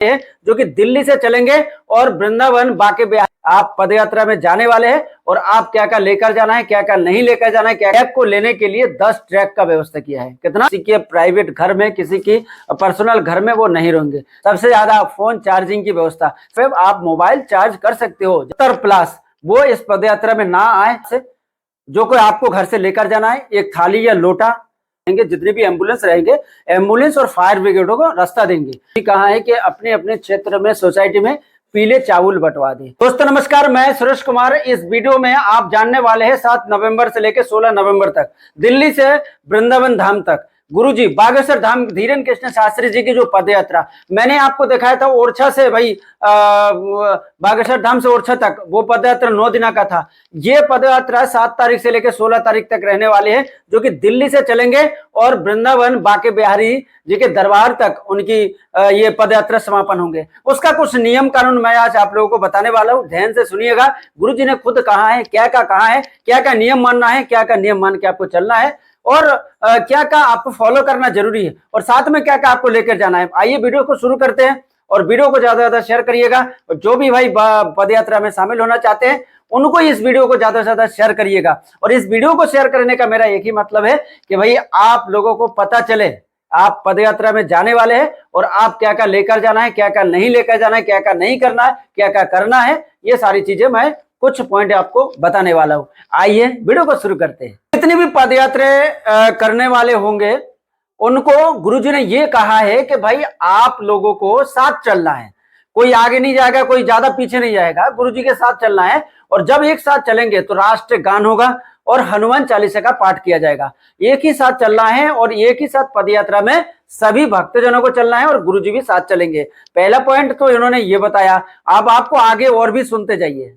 जो कि दिल्ली से चलेंगे और वृंदावन बांके बिहारी आप पदयात्रा में जाने वाले हैं। और आप क्या क्या लेकर जाना है, क्या क्या नहीं लेकर जाना है, क्या ट्रैक को लेने के लिए 10 ट्रैक का व्यवस्था किया है। कितना, किसी के प्राइवेट घर में, किसी की पर्सनल घर में वो नहीं रहेंगे। सबसे ज्यादा फोन चार्जिंग की व्यवस्था, फिर आप मोबाइल चार्ज कर सकते हो। 70+ वो इस पदयात्रा में ना आए। जो कोई आपको घर से लेकर जाना है, एक थाली या लोटा, जितने भी एम्बुलेंस रहेंगे, एम्बुलेंस और फायर ब्रिगेडों को रास्ता देंगे। कहा है कि अपने अपने क्षेत्र में, सोसाइटी में पीले चावल बंटवा दें। दोस्तों नमस्कार, मैं सुरेश कुमार। इस वीडियो में आप जानने वाले हैं 7 नवंबर से लेकर 16 नवंबर तक दिल्ली से वृंदावन धाम तक गुरुजी बागेश्वर धाम धीरेन कृष्ण शास्त्री जी की जो पदयात्रा मैंने आपको दिखाया था, ओरछा से भाई बागेश्वर धाम से ओरछा तक, वो पदयात्रा 9 दिनों का था। ये पदयात्रा 7 तारीख से लेकर 16 तारीख तक रहने वाली है, जो कि दिल्ली से चलेंगे और वृंदावन बांके बिहारी जी के दरबार तक उनकी ये पदयात्रा समापन होंगे। उसका कुछ नियम कानून मैं आज आप लोगों को बताने वाला हूँ, ध्यान से सुनिएगा। गुरु जी ने खुद कहा है, क्या क्या कहा है, क्या क्या नियम मानना है, क्या क्या नियम मान के आपको चलना है, और क्या क्या आपको फॉलो करना जरूरी है, और साथ में क्या क्या आपको लेकर जाना है। आइए वीडियो को शुरू करते हैं, और वीडियो को ज्यादा से ज्यादा शेयर करिएगा। और जो भी भाई पदयात्रा में शामिल होना चाहते हैं, उनको इस वीडियो को ज्यादा से ज्यादा शेयर करिएगा। और इस वीडियो को शेयर करने का मेरा एक ही मतलब है कि भाई आप लोगों को पता चले आप पदयात्रा में जाने वाले हैं, और आप क्या क्या लेकर जाना है, क्या क्या नहीं लेकर जाना है, क्या क्या नहीं करना है, क्या क्या करना है, ये सारी चीजें मैं कुछ पॉइंट आपको बताने वाला हूं। आइए वीडियो को शुरू करते हैं। जितनी भी पदयात्रा करने वाले होंगे, उनको गुरुजी ने ये कहा है कि भाई आप लोगों को साथ चलना है। कोई आगे नहीं जाएगा, कोई ज्यादा पीछे नहीं जाएगा, गुरुजी के साथ चलना है। और जब एक साथ चलेंगे तो राष्ट्रीय गान होगा और हनुमान चालीसा का पाठ किया जाएगा। एक ही साथ चलना है, और एक ही साथ पदयात्रा में सभी भक्तजनों को चलना है, और गुरुजी भी साथ चलेंगे। पहला पॉइंट तो इन्होंने ये बताया। अब आपको आगे और भी सुनते जाइए।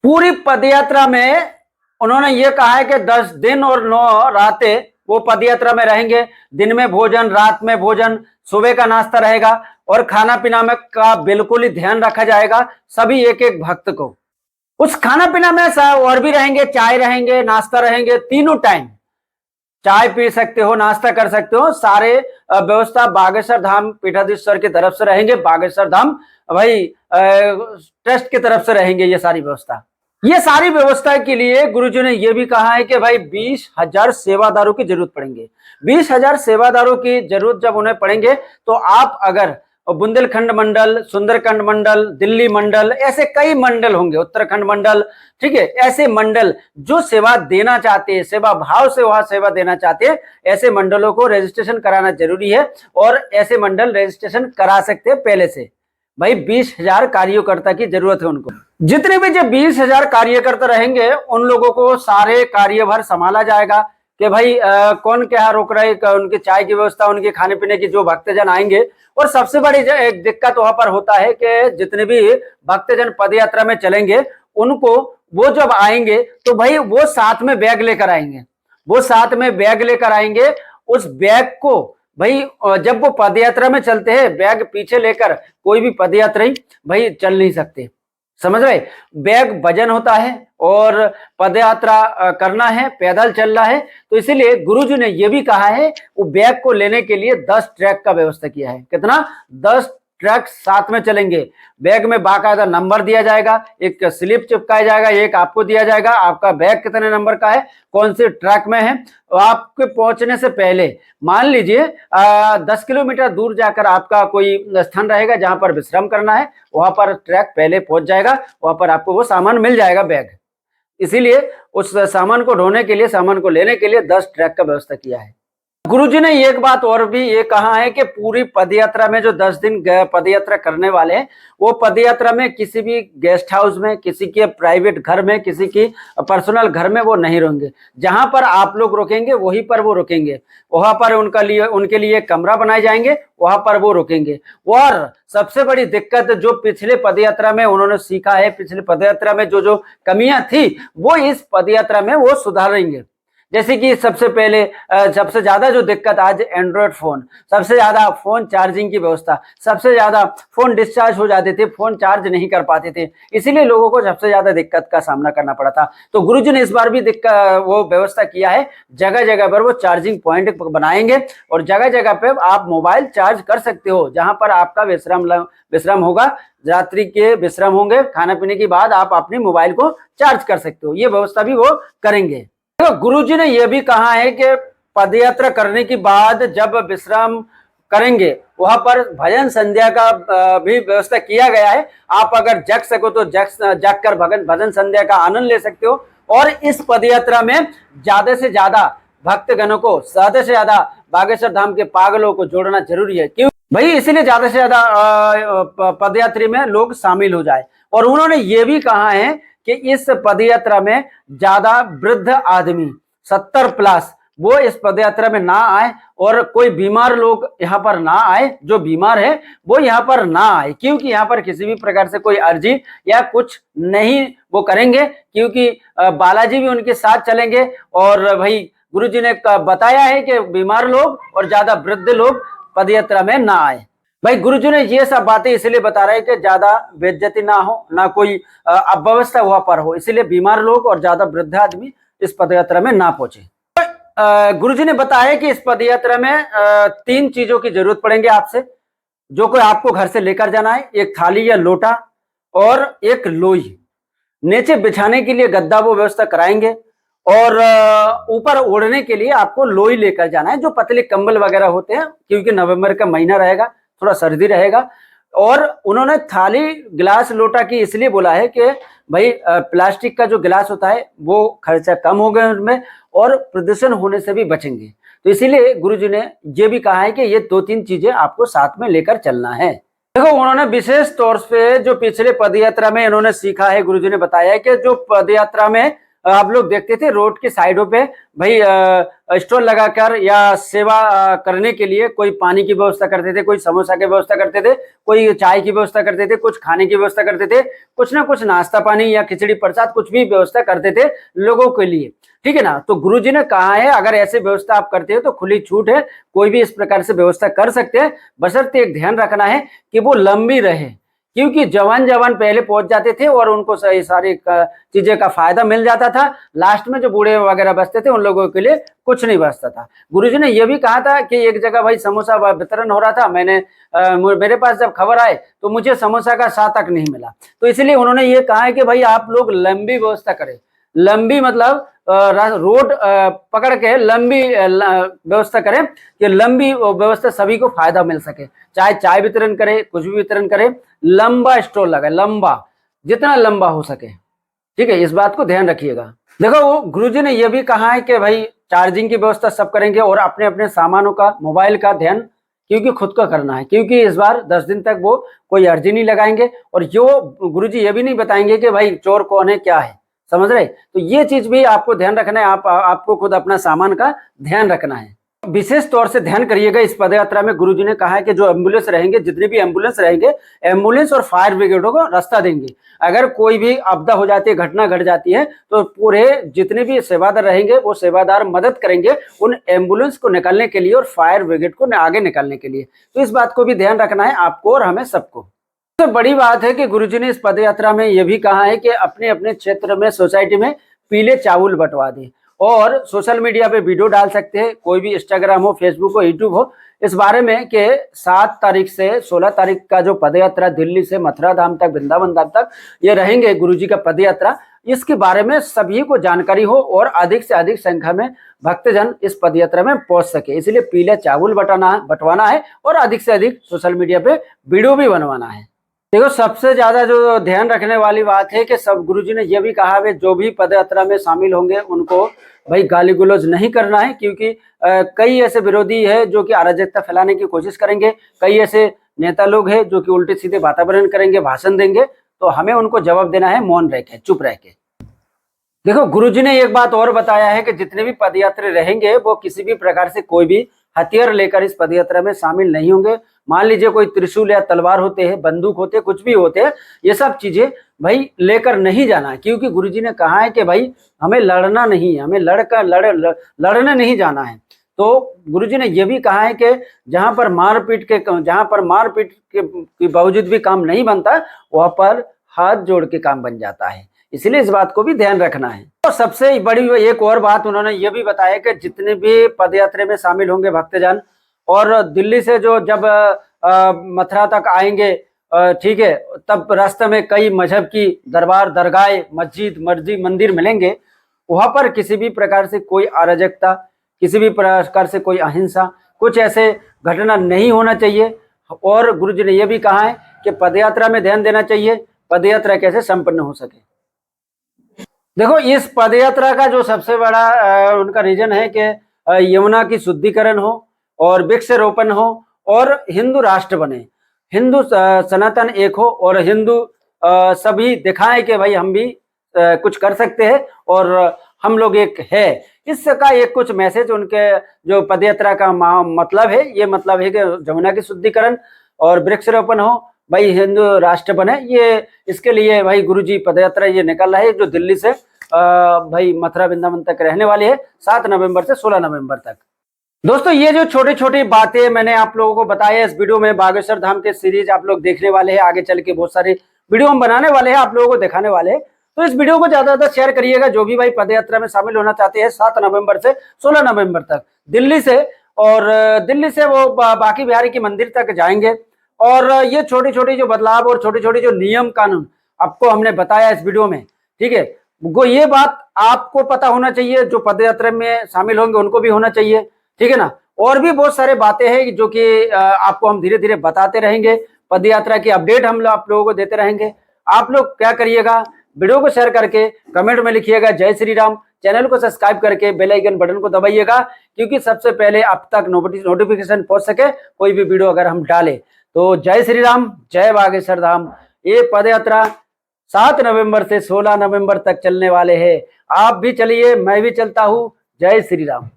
पूरी पदयात्रा में उन्होंने ये कहा है कि 10 दिन और 9 रातें वो पदयात्रा में रहेंगे। दिन में भोजन, रात में भोजन, सुबह का नाश्ता रहेगा, और खाना पीना में का बिल्कुल ही ध्यान रखा जाएगा सभी एक एक भक्त को। उस खाना पीना में और भी रहेंगे, चाय रहेंगे, नाश्ता रहेंगे, तीनों टाइम चाय पी सकते हो, नाश्ता कर सकते हो। सारे व्यवस्था बागेश्वर धाम पीठाधीश्वर की तरफ से रहेंगे। बागेश्वर धाम भाई ट्रस्ट की तरफ से रहेंगे ये सारी व्यवस्था। ये सारी व्यवस्था के लिए गुरुजी ने यह भी कहा है कि भाई 20,000 सेवादारों की जरूरत पड़ेंगे। 20,000 सेवादारों की जरूरत जब उन्हें पड़ेंगे, तो आप अगर बुंदेलखंड मंडल, सुंदरखंड मंडल, दिल्ली मंडल, ऐसे कई मंडल होंगे, उत्तराखंड मंडल, ठीक है, ऐसे मंडल जो सेवा देना चाहते हैं, सेवा भाव से वहां सेवा देना चाहते हैं, ऐसे मंडलों को रजिस्ट्रेशन कराना जरूरी है। और ऐसे मंडल रजिस्ट्रेशन करा सकते हैं पहले से। भाई 20,000 कार्यकर्ता की जरूरत है उनको। जितने भी जो 20,000 कार्यकर्ता रहेंगे, उन लोगों को सारे कार्यभार संभाला जाएगा कि भाई कौन क्या रोक रहे, उनकी चाय की व्यवस्था, उनके खाने पीने की, जो भक्तजन आएंगे। और सबसे बड़ी एक दिक्कत वहां पर होता है कि जितने भी भक्तजन पदयात्रा में चलेंगे, उनको वो जब आएंगे तो भाई वो साथ में बैग लेकर आएंगे। वो साथ में बैग लेकर आएंगे। उस बैग को भाई जब वो पदयात्रा में चलते हैं, बैग पीछे लेकर कोई भी पदयात्री भाई चल नहीं सकते, समझ रहे। बैग वजन होता है, और पदयात्रा करना है, पैदल चलना है, तो इसीलिए गुरुजी ने यह भी कहा है वो बैग को लेने के लिए 10 ट्रैक का व्यवस्था किया है। कितना, 10 ट्रक साथ में चलेंगे। बैग में बाकायदा नंबर दिया जाएगा, एक स्लिप चिपकाया जाएगा, एक आपको दिया जाएगा, आपका बैग कितने नंबर का है, कौन से ट्रक में है। आपके पहुंचने से पहले मान लीजिए 10 किलोमीटर दूर जाकर आपका कोई स्थान रहेगा जहां पर विश्राम करना है, वहां पर ट्रक पहले पहुंच जाएगा, वहां पर आपको वो सामान मिल जाएगा, बैग। इसीलिए उस सामान को ढोने के लिए, सामान को लेने के लिए 10 ट्रक का व्यवस्था किया है। गुरुजी ने एक बात और भी ये कहा है कि पूरी पदयात्रा में जो 10 दिन पदयात्रा करने वाले हैं, वो पदयात्रा में किसी भी गेस्ट हाउस में, किसी के प्राइवेट घर में, किसी की पर्सनल घर में वो नहीं रहेंगे। जहां पर आप लोग रुकेंगे वहीं पर वो रुकेंगे। वहां पर उनके लिए कमरा बनाए जाएंगे, वहां पर वो रुकेंगे। और सबसे बड़ी दिक्कत जो पिछले पदयात्रा में उन्होंने सीखा है, पिछले पदयात्रा में जो जो कमियां थी, वो इस पदयात्रा में वो सुधारेंगे। जैसे कि सबसे पहले सबसे ज्यादा जो दिक्कत आज एंड्रॉयड फोन, सबसे ज्यादा फोन चार्जिंग की व्यवस्था, सबसे ज्यादा फोन डिस्चार्ज हो जाते थे, फोन चार्ज नहीं कर पाते थे, इसीलिए लोगों को सबसे ज्यादा दिक्कत का सामना करना पड़ा था। तो गुरुजी ने इस बार भी दिक्कत वो व्यवस्था किया है, जगह जगह पर वो चार्जिंग पॉइंट बनाएंगे और जगह जगह पे आप मोबाइल चार्ज कर सकते हो, जहां पर आपका विश्राम होगा, रात्रि के विश्राम होंगे, खाना पीने के बाद आप अपने मोबाइल को चार्ज कर सकते हो, ये व्यवस्था भी वो करेंगे। तो गुरुजी ने यह भी कहा है कि पदयात्रा करने के बाद जब विश्राम करेंगे वहां पर भजन संध्या का भी व्यवस्था किया गया है। आप अगर जग सको तो जग कर भजन संध्या का आनंद ले सकते हो। और इस पदयात्रा में ज्यादा से ज्यादा भक्तगणों को, ज्यादा से ज्यादा बागेश्वर धाम के पागलों को जोड़ना जरूरी है, क्यों भाई, इसीलिए ज्यादा से ज्यादा पदयात्रा में लोग शामिल हो जाए। और उन्होंने ये भी कहा है कि इस पदयात्रा में ज्यादा वृद्ध आदमी 70 प्लस वो इस पदयात्रा में ना आए और कोई बीमार लोग यहाँ पर ना आए, जो बीमार है वो यहाँ पर ना आए, क्योंकि यहाँ पर किसी भी प्रकार से कोई अर्जी या कुछ नहीं वो करेंगे, क्योंकि बालाजी भी उनके साथ चलेंगे। और भाई गुरुजी ने बताया है कि बीमार लोग और ज्यादा वृद्ध लोग पदयात्रा में ना आए। भाई गुरुजी ने ये सब बातें इसलिए बता रहे हैं कि ज्यादा बेइज्जती ना हो, ना कोई अव्यवस्था वहां पर हो, इसलिए बीमार लोग और ज्यादा वृद्ध आदमी इस पदयात्रा में ना पहुंचे। गुरुजी ने बताया कि इस पदयात्रा में 3 चीजों की जरूरत पड़ेंगे आपसे, जो कोई आपको घर से लेकर जाना है, एक थाली या लोटा और एक लोई। नीचे बिछाने के लिए गद्दा वो व्यवस्था कराएंगे और ऊपर ओढ़ने के लिए आपको लोई लेकर जाना है, जो पतले कंबल वगैरह होते हैं, क्योंकि नवंबर का महीना रहेगा, थोड़ा सर्दी रहेगा। और उन्होंने थाली गिलास लोटा की इसलिए बोला है कि भाई प्लास्टिक का जो गिलास होता है वो खर्चा कम होगा उनमें और प्रदूषण होने से भी बचेंगे। तो इसीलिए गुरुजी ने ये भी कहा है कि ये 2-3 चीजें आपको साथ में लेकर चलना है। देखो, उन्होंने विशेष तौर पे जो पिछले पदयात्रा में इन्होंने सीखा है, गुरुजी ने बताया है कि जो पदयात्रा में आप लोग देखते थे रोड के साइडों पे भाई स्टॉल लगाकर या सेवा करने के लिए कोई पानी की व्यवस्था करते थे, कोई समोसा की व्यवस्था करते थे, कोई चाय की व्यवस्था करते थे, कुछ खाने की व्यवस्था करते थे, कुछ ना कुछ नाश्ता पानी या खिचड़ी प्रसाद कुछ भी व्यवस्था करते थे लोगों के लिए, ठीक है ना। तो गुरुजी ने कहा है अगर ऐसे व्यवस्था आप करते हो तो खुली छूट है, कोई भी इस प्रकार से व्यवस्था कर सकते हैं, बशर्ते एक ध्यान रखना है कि वो लंबी रहे, क्योंकि जवान पहले पहुंच जाते थे और उनको सारी चीजें का फायदा मिल जाता था, लास्ट में जो बूढ़े वगैरह बचते थे उन लोगों के लिए कुछ नहीं बचता था। गुरुजी ने यह भी कहा था कि एक जगह भाई समोसा वितरण हो रहा था, मेरे पास जब खबर आए तो मुझे समोसा का साथ तक नहीं मिला, तो इसलिए उन्होंने ये कहा है कि भाई आप लोग लंबी व्यवस्था करें, लंबी मतलब रोड पकड़ के लंबी व्यवस्था करें कि लंबी व्यवस्था सभी को फायदा मिल सके, चाहे चाय वितरण करे, कुछ भी वितरण करे, लंबा स्टॉल लगाए, लंबा, जितना लंबा हो सके, ठीक है, इस बात को ध्यान रखिएगा। देखो, वो गुरुजी ने यह भी कहा है कि भाई चार्जिंग की व्यवस्था सब करेंगे और अपने अपने सामानों का, मोबाइल का ध्यान क्योंकि खुद का करना है, क्योंकि इस बार 10 दिन तक वो कोई अर्जी नहीं लगाएंगे और जो गुरुजी ये भी नहीं बताएंगे कि भाई चोर कौन है क्या है, समझ रहे। तो ये चीज भी आपको ध्यान रखना है, आपको खुद अपना सामान का ध्यान रखना है। विशेष तौर से ध्यान करिएगा, इस पदयात्रा में गुरुजी ने कहा है कि जो एम्बुलेंस रहेंगे, जितने भी एम्बुलेंस रहेंगे, एम्बुलेंस और फायर ब्रिगेडों को रास्ता देंगे। अगर कोई भी आपदा हो जाती है, घटना घट जाती है, तो पूरे जितने भी सेवादार रहेंगे वो सेवादार मदद करेंगे उन एम्बुलेंस को निकालने के लिए और फायर ब्रिगेड को आगे निकालने के लिए। तो इस बात को भी ध्यान रखना है आपको और हमें सबको। तो बड़ी बात है कि गुरुजी ने इस पदयात्रा में यह भी कहा है कि अपने अपने क्षेत्र में, सोसाइटी में पीले चावल बंटवा दें और सोशल मीडिया पे वीडियो डाल सकते हैं, कोई भी इंस्टाग्राम हो, फेसबुक हो, यूट्यूब हो, इस बारे में कि 7 तारीख से 16 तारीख का जो पदयात्रा दिल्ली से मथुरा धाम तक, वृंदावन धाम तक ये रहेंगे गुरुजी का पदयात्रा, इसके बारे में सभी को जानकारी हो और अधिक से अधिक संख्या में भक्तजन इस पदयात्रा में पहुंच सके, इसलिए पीले चावल बंटवाना है और अधिक से अधिक सोशल मीडिया पे वीडियो भी बनवाना है। देखो, सबसे ज्यादा जो ध्यान रखने वाली बात है कि सब गुरुजी ने यह भी कहा है जो भी पदयात्रा में शामिल होंगे उनको भाई गाली गलौज नहीं करना है, क्योंकि कई ऐसे विरोधी है जो कि अराजकता फैलाने की कोशिश करेंगे, कई ऐसे नेता लोग हैं जो कि उल्टे सीधे वातावरण करेंगे, भाषण देंगे, तो हमें उनको जवाब देना है मौन रह के, चुप रह के। देखो, गुरुजी ने एक बात और बताया है कि जितने भी पदयात्री रहेंगे वो किसी भी प्रकार से कोई भी हथियार लेकर इस पदयात्रा में शामिल नहीं होंगे, मान लीजिए कोई त्रिशूल या तलवार होते हैं, बंदूक होते हैं, कुछ भी होते हैं, ये सब चीजें भाई लेकर नहीं जाना है, क्योंकि गुरुजी ने कहा है कि भाई हमें लड़ना नहीं है, हमें लड़ने नहीं जाना है। तो गुरुजी ने यह भी कहा है कि जहां पर मारपीट के बावजूद भी काम नहीं बनता, वहां पर हाथ जोड़ के काम बन जाता है। इसलिए इस बात को भी ध्यान रखना है। और सबसे बड़ी एक और बात उन्होंने ये भी बताया कि जितने भी पदयात्रा में शामिल होंगे भक्तजन, और दिल्ली से जो जब मथुरा तक आएंगे, ठीक है, तब रास्ते में कई मजहब की दरबार, दरगाह, मस्जिद, मंदिर मिलेंगे। वहां पर किसी भी प्रकार से कोई अराजकता, किसी भी प्रकार से कोई अहिंसा, कुछ ऐसे घटना नहीं होना चाहिए। और गुरुजी ने यह भी कहा है कि पदयात्रा में ध्यान देना चाहिए, पदयात्रा कैसे संपन्न हो सके। देखो, इस पदयात्रा का जो सबसे बड़ा उनका रीजन है कि यमुना की शुद्धिकरण हो और वृक्षारोपण हो और हिंदू राष्ट्र बने, हिंदू सनातन एक हो और हिंदू सभी दिखाएं कि भाई हम भी कुछ कर सकते हैं और हम लोग एक है। इसका एक कुछ मैसेज उनके जो पदयात्रा का मतलब है, ये मतलब है कि यमुना की शुद्धिकरण और वृक्षारोपण हो, भाई हिंदू राष्ट्र बने। ये इसके लिए भाई गुरुजी पदयात्रा ये निकल रहा है, जो दिल्ली से भाई मथुरा वृंदावन तक रहने वाली है, 7 नवंबर से 16 नवंबर तक। दोस्तों, ये जो छोटी छोटी बातें मैंने आप लोगों को बताया इस वीडियो में, बागेश्वर धाम के सीरीज आप लोग देखने वाले हैं, आगे चल के बहुत सारे वीडियो हम बनाने वाले हैं, आप लोगों को दिखाने वाले हैं। तो इस वीडियो को ज्यादा ज्यादा शेयर करिएगा, जो भी भाई पदयात्रा में शामिल होना चाहते हैं 7 नवंबर से 16 नवंबर तक दिल्ली से, और दिल्ली से वो बांके बिहारी की मंदिर तक जाएंगे। और ये छोटी छोटी जो बदलाव और छोटी छोटी जो नियम कानून आपको हमने बताया इस वीडियो में, ठीक है, वो ये बात आपको पता होना चाहिए, जो पदयात्रा में शामिल होंगे उनको भी होना चाहिए, ठीक है ना। और भी बहुत सारे बातें हैं जो कि आपको हम धीरे धीरे बताते रहेंगे, पदयात्रा की अपडेट हम आप लोगों को देते रहेंगे। आप लोग क्या करिएगा, वीडियो को शेयर करके कमेंट में लिखिएगा जय श्री राम, चैनल को सब्सक्राइब करके बेल आइकन बटन को दबाइएगा, क्योंकि सबसे पहले आप तक नोटिफिकेशन पहुंच सके कोई भी वीडियो अगर हम डालें। तो जय श्री राम, जय बागेश्वर धाम। ये पदयात्रा 7 नवंबर से 16 नवंबर तक चलने वाले हैं। आप भी चलिए, मैं भी चलता हूँ। जय श्री राम।